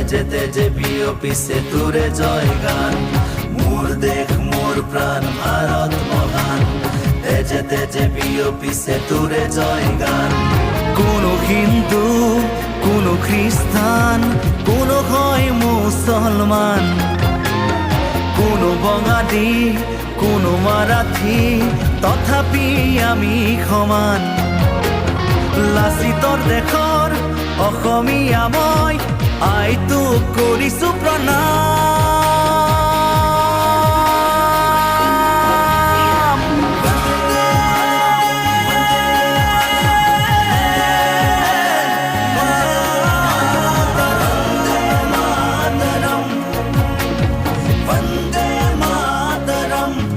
তেজে তেজে বিয়পি সেতুরে জয় গান। মোর দেশ মোর প্রাণ ভারত মহান, তেজে তেজে বিয়পি সেতুরে জয় গান। কোনো হিন্দু, কোনো খ্রিস্টান, কোনো হয় মুসলমান, কোনো বঙালী, কোনো মারাঠী, তথাপি আমি সমান। লাচিতৰ দেশৰ অসমীয়া মই, আইতো কৰিছো প্ৰণাম।